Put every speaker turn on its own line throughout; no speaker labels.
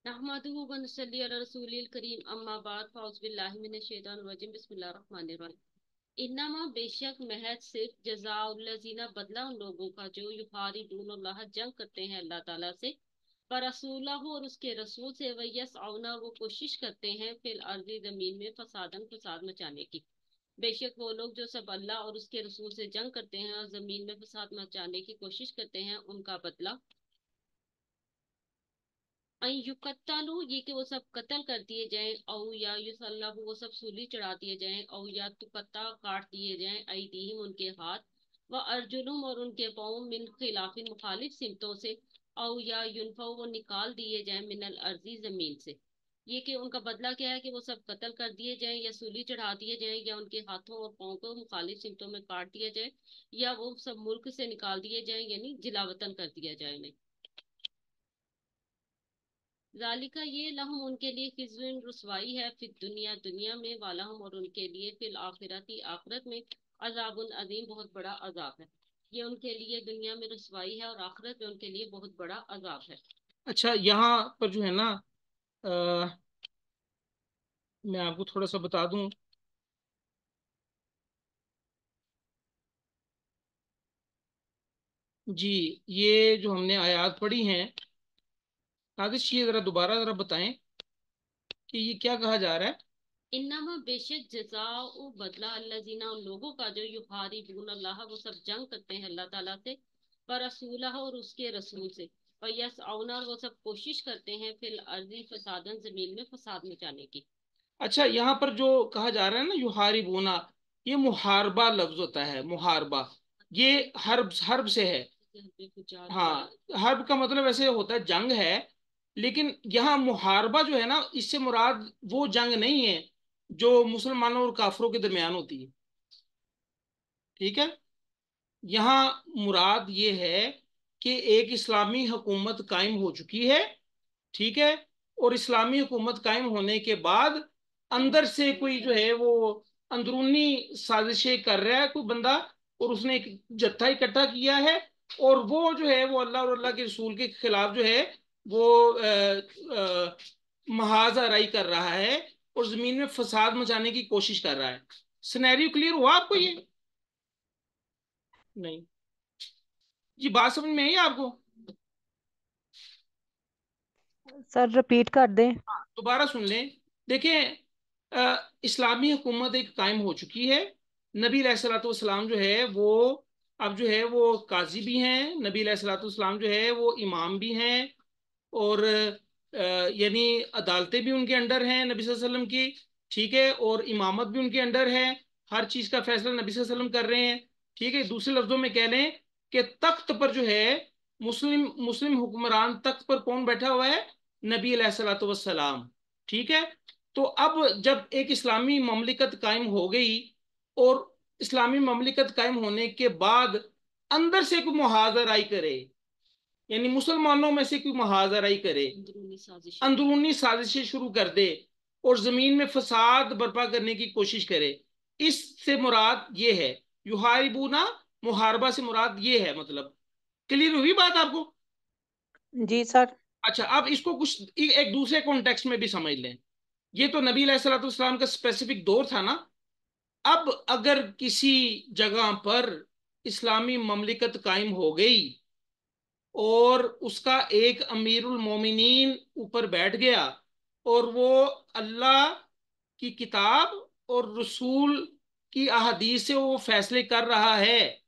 नहमदुहु व नसल्ली अला रसूलिल करीम अम्मा बाद फौज बिल्लाहि मिनश शैतानिर रजीम बिस्मिल्लाहिर रहमानिर रहीम। इन्नमा बेशक महज सिर्फ जज़ाउल्लज़ीना बदला उन लोगों का जो युहारिबूनल्लाह जंग करते हैं अल्लाह ताला से व रसूलहु और उसके रसूल से व यसअउना वो कोशिश करते हैं फिल अर्ज़ि जमीन में फसादन फसाद मचाने की। बेशक वो लोग जो सब अल्लाह और उसके रसूल से जंग करते हैं और जमीन में फसाद मचाने की कोशिश करते हैं उनका बदला युकत्तालू ये कि वो सब कत्ल कर दिए जाएं औ या युसल्लबु वो सब सूली चढ़ा दिए जाएं औ या तुकत्ता काट दिए जाएं अयदीहिम उनके हाथ व अर्जुलुम और उनके पाँव मिन खिलाफिन मुखालिफ सिमतों से औ या युनफौ वो निकाल दिए जाएं मिनल अर्जी जमीन से। ये कि उनका बदला क्या है कि वो सब कत्ल कर दिए जाएं या सूली चढ़ा दिए जाएं या उनके हाथों और पाँव को मुखालिफ सिमतों में काट दिया जाए या वो सब मुल्क से निकाल दिए जाएं यानी जिलावतन कर दिया जाए उन्हें। जालिका ये लहम उनके लिए खिज़्युन रुसवाई है फिर दुनिया दुनिया में वालहम और उनके लिए फिल आखिरती आखिरत में अजाबुन अजीम बहुत बड़ा अजाब है। ये उनके लिए दुनिया में रुसवाई है और आखिरत में उनके लिए बहुत बड़ा अजाब है।
अच्छा, यहाँ पर जो है ना, मैं आपको थोड़ा सा बता दूं। जी, ये जो हमने आयत पढ़ी हैं, नादिश ये जरा दोबारा जरा बताएं कि ये क्या कहा जा रहा है।
इन्नमा बेशक जजाओ बदला अल्लाजीना उन लोगों का जो युहारिबून अल्लाह वो सब जंग करते हैं अल्लाह ताला से व रसूलह और उसके रसूल से व यसअउना और वो सब कोशिश करते हैं फिल अर्जी फसादन जमीन में फसाद मचाने की।
अच्छा, यहाँ पर जो कहा जा रहा है ना, युहारिबूना, ये मुहारबा लफ्ज होता है। मुहारबा ये हर्ब हर्ब से है। हाँ, हर्ब का मतलब ऐसे होता है, जंग है। लेकिन यहाँ मुहारबा जो है ना, इससे मुराद वो जंग नहीं है जो मुसलमानों और काफिरों के दरमियान होती है। ठीक है। यहाँ मुराद ये है कि एक इस्लामी हुकूमत कायम हो चुकी है। ठीक है। और इस्लामी हुकूमत कायम होने के बाद अंदर से कोई जो है वो अंदरूनी साजिशें कर रहा है कोई बंदा, और उसने एक जत्था इकट्ठा किया है। और वो जो है वो अल्लाह और अल्लाह के रसूल के खिलाफ जो है वो महाज आराई कर रहा है और जमीन में फसाद मचाने की कोशिश कर रहा है। सिनेरियो क्लियर हुआ आपको ये? नहीं। जी, बात समझ में आई आपको?
सर रिपीट कर दें।
हाँ, दोबारा सुन लें। देखें, इस्लामी हुकूमत एक कायम हो चुकी है। नबी अलैहिस्सलाम जो है वो अब जो है वो काजी भी हैं। नबी अलैहिस्सलाम जो है वो इमाम भी हैं। और यानी अदालतें भी उनके अंडर हैं नबी सल्लल्लाहु अलैहि वसल्लम की। ठीक है। और इमामत भी उनके अंडर है। हर चीज का फैसला नबी सल्लल्लाहु अलैहि वसल्लम कर रहे हैं। ठीक है। दूसरे लफ्जों में कह लें कि तख्त पर जो है मुस्लिम मुस्लिम हुक्मरान, तख्त पर कौन बैठा हुआ है? नबी अलैहिस्सलातु वस्सलाम। ठीक है। तो अब जब एक इस्लामी ममलिकत कायम हो गई, और इस्लामी ममलिकत कायम होने के बाद अंदर से कोई मुहाजराई करे, यानी मुसलमानों में से कोई मुहाजराई करे, अंदरूनी साजिशें शुरू कर दे और जमीन में फसाद बर्पा करने की कोशिश करे, इससे मुराद ये है। युहारिबूना, मुहारबा से मुराद ये है। मतलब क्लियर हुई बात आपको?
जी सर।
अच्छा, अब इसको कुछ एक दूसरे कॉन्टेक्स्ट में भी समझ लें। ये तो नबी अलैहिस्सलाम का स्पेसिफिक दौर था ना। अब अगर किसी जगह पर इस्लामी ममलिकत कायम हो गई और उसका एक अमीरुल मोमिनीन ऊपर बैठ गया, और वो अल्लाह की किताब और रसूल की अहादीस से वो फैसले कर रहा है,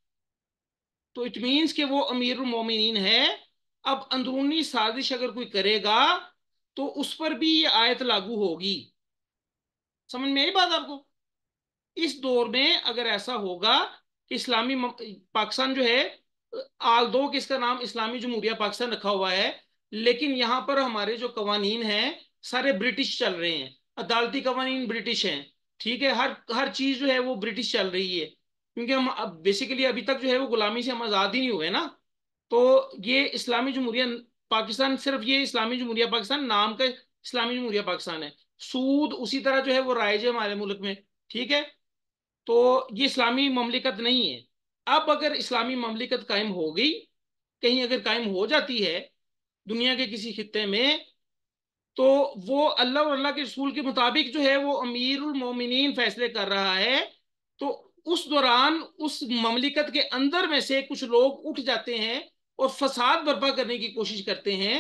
तो इट मीन्स कि वो अमीरुल मोमिनीन है। अब अंदरूनी साजिश अगर कोई करेगा तो उस पर भी ये आयत लागू होगी। समझ में आई बात आपको? इस दौर में अगर ऐसा होगा कि पाकिस्तान जो है, आल दो कि इसका नाम इस्लामी जमहूरिया पाकिस्तान रखा हुआ है, लेकिन यहाँ पर हमारे जो कवानीन हैं सारे ब्रिटिश चल रहे हैं। अदालती कवानीन ब्रिटिश हैं। ठीक है। हर हर चीज जो है वो ब्रिटिश चल रही है, क्योंकि हम अब बेसिकली अभी तक जो है वो गुलामी से हम आज़ाद ही नहीं हुए ना। तो ये इस्लामी जमहूरिया पाकिस्तान, सिर्फ ये इस्लामी जमहूरिया पाकिस्तान नाम का इस्लामी जमहूरिया पाकिस्तान है। सूद उसी तरह जो है वो राइज है हमारे मुल्क में। ठीक है। तो ये इस्लामी ममलिकत नहीं है। अब अगर इस्लामी ममलिकत कायम हो गई, कहीं अगर कायम हो जाती है दुनिया के किसी खित्ते में, तो वो अल्लाह और अल्लाह के रसूल के मुताबिक जो है वो अमीरुल मोमिनीन फैसले कर रहा है। तो उस दौरान उस ममलिकत के अंदर में से कुछ लोग उठ जाते हैं और फसाद बर्पा करने की कोशिश करते हैं,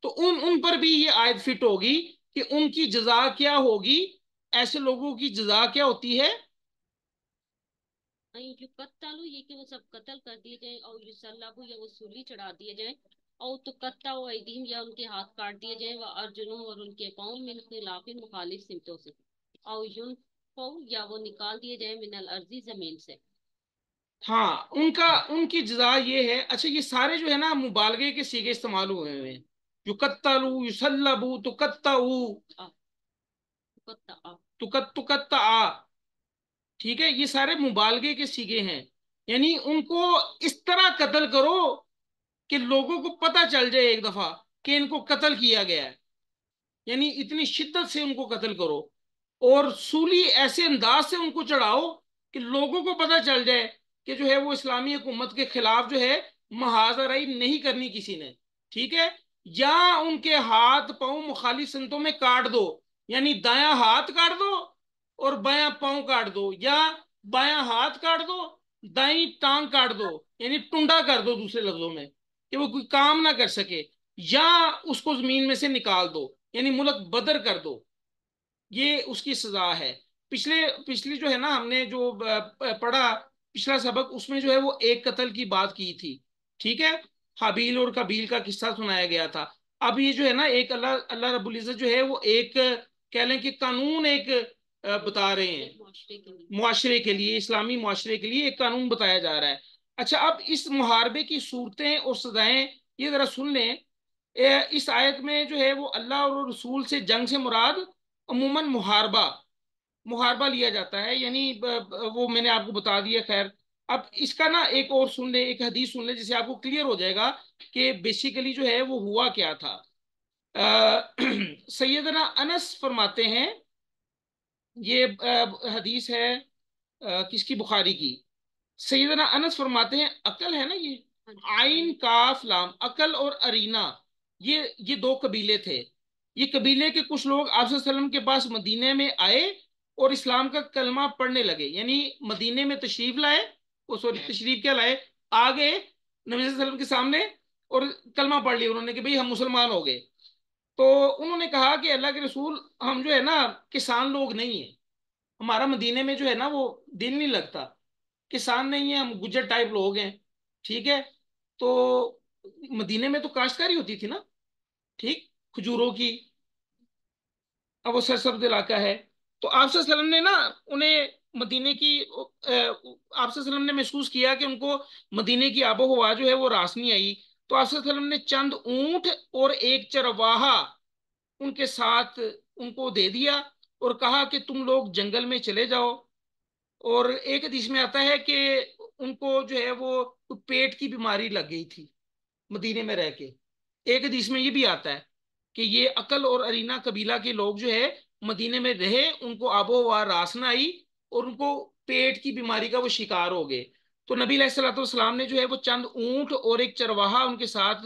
तो उन उन पर भी ये आयत फिट होगी कि उनकी जजा क्या होगी। ऐसे लोगों की जजा क्या होती है?
जो कत्तालू, ये कि वो सब कत्ल कर दिए जाए, और युसल्लबु, या वो सूली चढ़ा दिए जाए, और तो कत्ता व अयदीहिम, या उनके हाथ काट दिए जाए, व अर्जुलुहुम, और उनके पाँव, मिन खिलाफिन, मुखालिफ सिमतों से, और युनफौ, या वो निकाल दिए जाए, मिनल अर्जी, जमीन से।
हाँ, उनकी जजा ये है। अच्छा, ये सारे जो है ना मुबालगे के सीगे इस्तेमाल हुए हुए हैं। युकत्तलू, युसल्लबू, तुकत्तऊ,
आ, कत्ता आ।
तुकत्तुकत्ता, ठीक है, ये सारे मुबालगे के सीगे हैं। यानी उनको इस तरह कत्ल करो कि लोगों को पता चल जाए एक दफा कि इनको कत्ल किया गया है। यानी इतनी शिद्दत से उनको कत्ल करो और सूली ऐसे अंदाज से उनको चढ़ाओ कि लोगों को पता चल जाए कि जो है वो इस्लामी हुकूमत के खिलाफ जो है महाजराई नहीं करनी किसी ने। ठीक है। या उनके हाथ पांव मुखालिफ संतों में काट दो, यानी दायां हाथ काट दो और बायां पांव काट दो, या बायां हाथ काट दो, दाई टांग काट दो, यानी टुंडा कर दो दूसरे लफ्जों में, कि वो कोई काम ना कर सके। या उसको जमीन में से निकाल दो, यानी मुल्क बदर कर दो। ये उसकी सजा है। पिछले पिछली जो है ना, हमने जो पढ़ा पिछला सबक, उसमें जो है वो एक कत्ल की बात की थी। ठीक है। हाबील और कबील का किस्सा सुनाया गया था। अब ये जो है ना, एक अल्लाह अल्लाह रब्बुल इज्जत जो है वो एक कह लें कि कानून एक बता रहे हैं।
एक मुआशरे के लिए।
मुआशरे के लिए, इस्लामी मुआशरे के लिए एक कानून बताया जा रहा है। अच्छा, अब इस मुहारबे की सूरतें और सजाएं ये जरा सुन लें। इस आयत में जो है वो अल्लाह और रसूल से जंग से मुराद अमूमन मुहारबा मुहारबा लिया जाता है। यानी वो मैंने आपको बता दिया। खैर, अब इसका ना एक और सुन ले, एक हदीस सुन ले, जिससे आपको क्लियर हो जाएगा कि बेसिकली जो है वो हुआ क्या था। सैयदना अनस फरमाते हैं, ये हदीस है किसकी? बुखारी की। सैयदना अनस फरमाते हैं, अकल है ना ये,
हाँ जी,
आइन काफ लाम, अकल और अरीना, ये दो कबीले थे। ये कबीले के कुछ लोग आप सल्लल्लाहु अलैहि वसल्लम के पास मदीने में आए और इस्लाम का कलमा पढ़ने लगे। यानी मदीने में तशरीफ लाए, वो सॉरी तशरीफ क्या लाए, आ गए नबी सल्लल्लाहु अलैहि वसल्लम के सामने और कलमा पढ़ लिया उन्होंने कि भाई हम मुसलमान हो गए। तो उन्होंने कहा कि अल्लाह के रसूल, हम जो है ना किसान लोग नहीं है, हमारा मदीने में जो है ना वो दिल नहीं लगता, किसान नहीं है, हम गुज्जर टाइप लोग हैं। ठीक है। तो मदीने में तो काश्तकारी होती थी ना, ठीक, खजूरों की। अब वो सरसब्ज इलाका है। तो आप सल्लल्लाहु अलैहि वसल्लम ने ना उन्हें मदीने की आप सल्लल्लाहु अलैहि वसल्लम ने महसूस किया कि उनको मदीने की आबो हवा जो है वो रास नहीं आई। तो आप सल्लल्लाहु अलैहि वसल्लम ने चंद ऊंट और एक चरवाहा उनके साथ उनको दे दिया और कहा कि तुम लोग जंगल में चले जाओ। और एक हदीस में आता है कि उनको जो है वो पेट की बीमारी लग गई थी मदीने में रह के। एक हदीस में ये भी आता है कि ये अकल और अरीना कबीला के लोग जो है मदीने में रहे, उनको आबो हवा रास ना आई और उनको पेट की बीमारी का वो शिकार हो गए। तो नबी अलैहिस्सलाम ने जो है वो चंद ऊंट और एक चरवाहा उनके साथ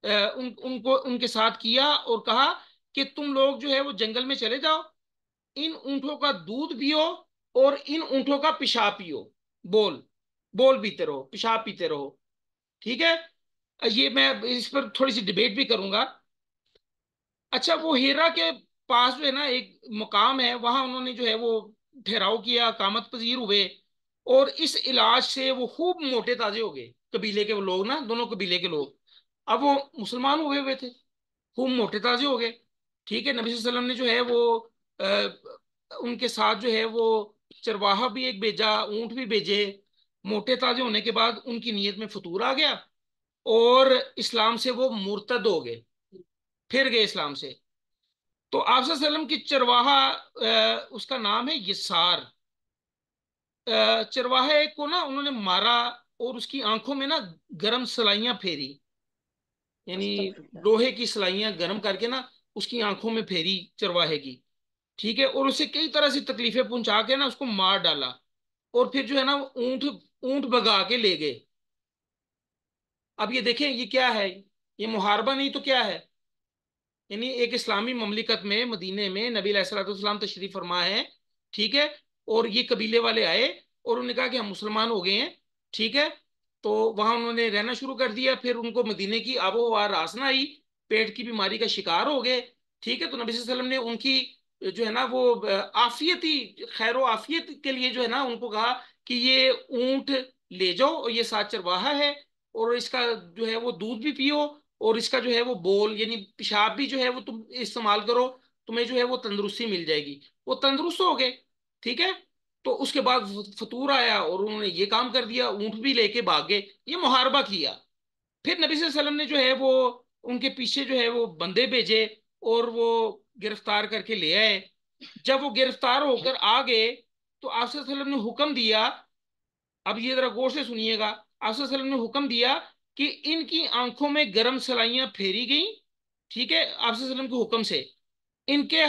उनको उनके साथ किया और कहा कि तुम लोग जो है वो जंगल में चले जाओ, इन ऊंटों का दूध पियो और इन ऊंटों का पेशाब पियो। बोल बोल पीते रहो, पेशाब पीते रहो। ठीक है। ये मैं इस पर थोड़ी सी डिबेट भी करूंगा। अच्छा, वो हीरा के पास जो है ना एक मुकाम है, वहां उन्होंने जो है वो ठहराव किया, कामत पजीर हुए और इस इलाज से वो खूब मोटे ताजे हो गए। कबीले के वो लोग ना, दोनों कबीले के लोग, अब वो मुसलमान हुए हुए थे, खूब मोटे ताजे हो गए। ठीक है। नबी सल्लल्लाहु अलैहि वसल्लम ने जो है वो उनके साथ जो है वो चरवाहा भी एक भेजा, ऊंट भी भेजे। मोटे ताजे होने के बाद उनकी नीयत में फतूर आ गया और इस्लाम से वो मुर्तद हो गए, फिर गए इस्लाम से। तो आप सल्लल्लाहु अलैहि वसल्लम की चरवाहा, उसका नाम है यसार। चरवाहे को ना उन्होंने मारा और उसकी आंखों में ना गरम सलाइयां फेरी, यानी
अस्तगफिरुल्लाह।
लोहे की सलाइयां गर्म करके ना उसकी आंखों में फेरी चरवाहे की। ठीक है। और उसे कई तरह से तकलीफें पहुंचा के ना उसको मार डाला और फिर जो है ना ऊंट ऊंट भगा के ले गए। अब ये देखें, ये क्या है? ये मुहारबा नहीं तो क्या है? यानी एक इस्लामी ममलिकत में मदीने में नबी अलैहिस्सलाम तशरीफ फरमा है, ठीक है। और ये कबीले वाले आए और उन्होंने कहा कि हम मुसलमान हो गए हैं, ठीक है। तो वहां उन्होंने रहना शुरू कर दिया, फिर उनको मदीने की आबो हवा रास ना आई, पेट की बीमारी का शिकार हो गए, ठीक है। तो नबी सल्लल्लाहु अलैहि वसल्लम ने उनकी जो है ना वो आफियती खैर आफियत के लिए जो है ना उनको कहा कि ये ऊंट ले जाओ और ये सात चरवाहा है, और इसका जो है वो दूध भी पियो, और इसका जो है वो बोल यानी पेशाब भी जो है वो तुम इस्तेमाल करो, तुम्हें जो है वो तंदुरुस्ती मिल जाएगी। वो तंदुरुस्त हो गए, ठीक है। तो उसके बाद फतूर आया और उन्होंने ये काम कर दिया, ऊंट भी लेके भाग गए, ये मुहारबा किया। फिर नबी सल्लल्लाहु अलैहि वसल्लम ने जो है वो उनके पीछे जो है वो बंदे भेजे और वो गिरफ्तार करके ले आए। जब वो गिरफ्तार होकर आ गए तो आप सल्लल्लाहु अलैहि वसल्लम ने हुक्म दिया, अब ये जरा गौर से सुनिएगा, आप सल्लल्लाहु अलैहि वसल्लम ने हुक्म दिया कि इनकी आंखों में गर्म सलाइयां फेरी गई, ठीक है, आप सल्लल्लाहु अलैहि वसल्लम के हुक्म से। इनके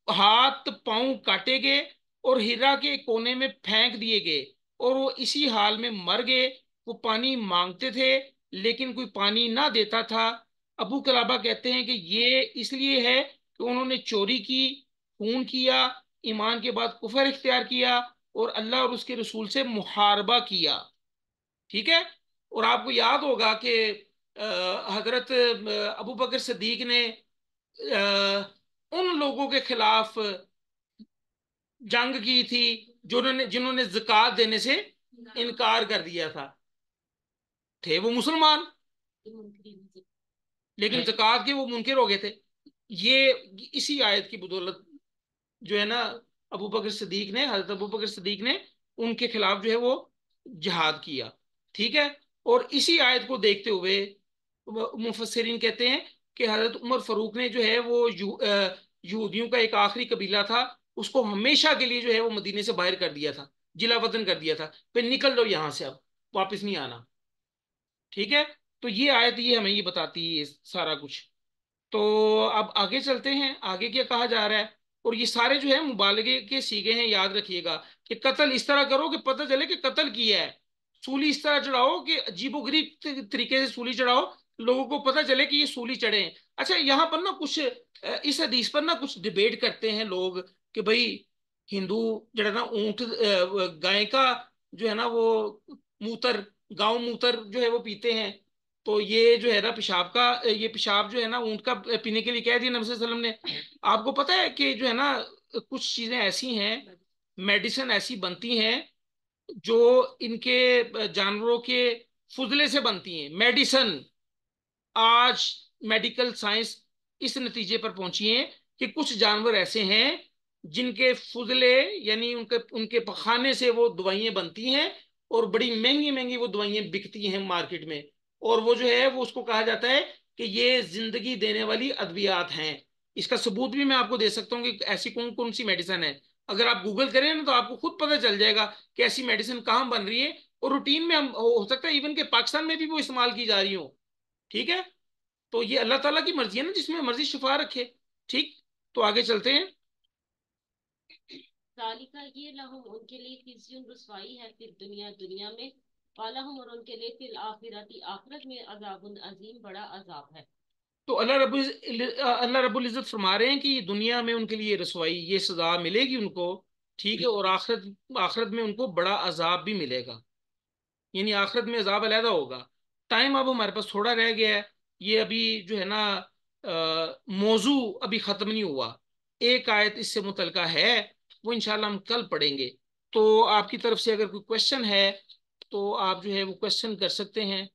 हाथ पांव काटे गए और हिरा के कोने में फेंक दिए गए, और वो इसी हाल में मर गए। वो पानी मांगते थे लेकिन कोई पानी ना देता था। अबू कलाबा कहते हैं कि ये इसलिए है कि उन्होंने चोरी की, खून किया, ईमान के बाद कुफर इख्तियार किया और अल्लाह और उसके रसूल से मुहारबा किया, ठीक है। और आपको याद होगा कि हजरत अबू बकर सिद्दीक ने उन लोगों के खिलाफ जंग की थी जिन्होंने जिन्होंने ज़कात देने से इनकार कर दिया था। थे वो मुसलमान लेकिन ज़कात के वो मुनकिर हो गए थे। ये इसी आयत की बदौलत जो है ना अबू बकर सिद्दीक ने हजरत अबू बकर सिद्दीक ने उनके खिलाफ जो है वो जिहाद किया, ठीक है। और इसी आयत को देखते हुए मुफस्सिरीन कहते हैं कि हजरत उमर फारूक ने जो है वो यहूदियों का एक आखिरी कबीला था, उसको हमेशा के लिए जो है वो मदीने से बाहर कर दिया था, जिला वतन कर दिया था, फिर निकल लो यहां से, अब वापस नहीं आना, ठीक है। तो ये आयत ये हमें ये बताती है सारा कुछ। तो अब आगे चलते हैं, आगे क्या कहा जा रहा है। और ये सारे जो है मुबालगे के सीगे हैं, याद रखिएगा कि कत्ल इस तरह करो कि पता चले कि कत्ल किया है, सूली इस तरह चढ़ाओ कि अजीबोगरीब तरीके से सूली चढ़ाओ, लोगों को पता चले कि ये सूली चढ़े हैं। अच्छा, यहाँ पर ना कुछ इस हदीस पर ना कुछ डिबेट करते हैं लोग कि भाई हिंदू जरा ना ऊंट गाय का जो है ना वो मूत्र, गांव मूत्र जो है वो पीते हैं, तो ये जो है ना पेशाब का ये पेशाब जो है ना ऊंट का पीने के लिए कह दिया नबी सल्लल्लाहु अलैहि वसल्लम ने। आपको पता है कि जो है ना कुछ चीजें ऐसी हैं, मेडिसिन ऐसी बनती हैं जो इनके जानवरों के फुजले से बनती हैं मेडिसिन। आज मेडिकल साइंस इस नतीजे पर पहुंची है कि कुछ जानवर ऐसे हैं जिनके फुजले यानी उनके उनके पखाने से वो दवाइयां बनती हैं, और बड़ी महंगी महंगी वो दवाइयां बिकती हैं मार्केट में। और वो जो है वो उसको कहा जाता है कि ये जिंदगी देने वाली अद्वियात हैं। इसका सबूत भी मैं आपको दे सकता हूँ कि ऐसी कौन कौन सी मेडिसिन है। अगर आप गूगल करें ना तो आपको खुद पता चल जाएगा कि ऐसी मेडिसिन कहाँ बन रही है, और रूटीन में हम हो सकता है इवन के पाकिस्तान में भी वो इस्तेमाल की जा रही हो, ठीक है। तो ये अल्लाह ताला की मर्जी है ना, जिसमें मर्जी शिफा रखे, ठीक। तो आगे चलते हैं।
जालिका ये लहुम उनके लिए खिज़्युन रुसवाई है फिर दुनिया दुनिया में, वालहुम और उनके लिए फिल आखिरती आखिरत में अजाबुन अजीम बड़ा अजाब है।
तो अल्लाह रब्बुल इज्जत फरमा रहे हैं कि दुनिया में उनके लिए रसवाई ये सजा मिलेगी उनको, ठीक है। और आखिरत आखिरत में उनको बड़ा अजाब भी मिलेगा, यानी आखिरत में अजाब अलहदा होगा। टाइम अब हमारे पास थोड़ा रह गया है, ये अभी जो है ना मौजू अभी खत्म नहीं हुआ, एक आयत इससे मुतलका है, वो इंशाल्लाह हम कल पढ़ेंगे। तो आपकी तरफ से अगर कोई क्वेश्चन है तो आप जो है वो क्वेश्चन कर सकते हैं।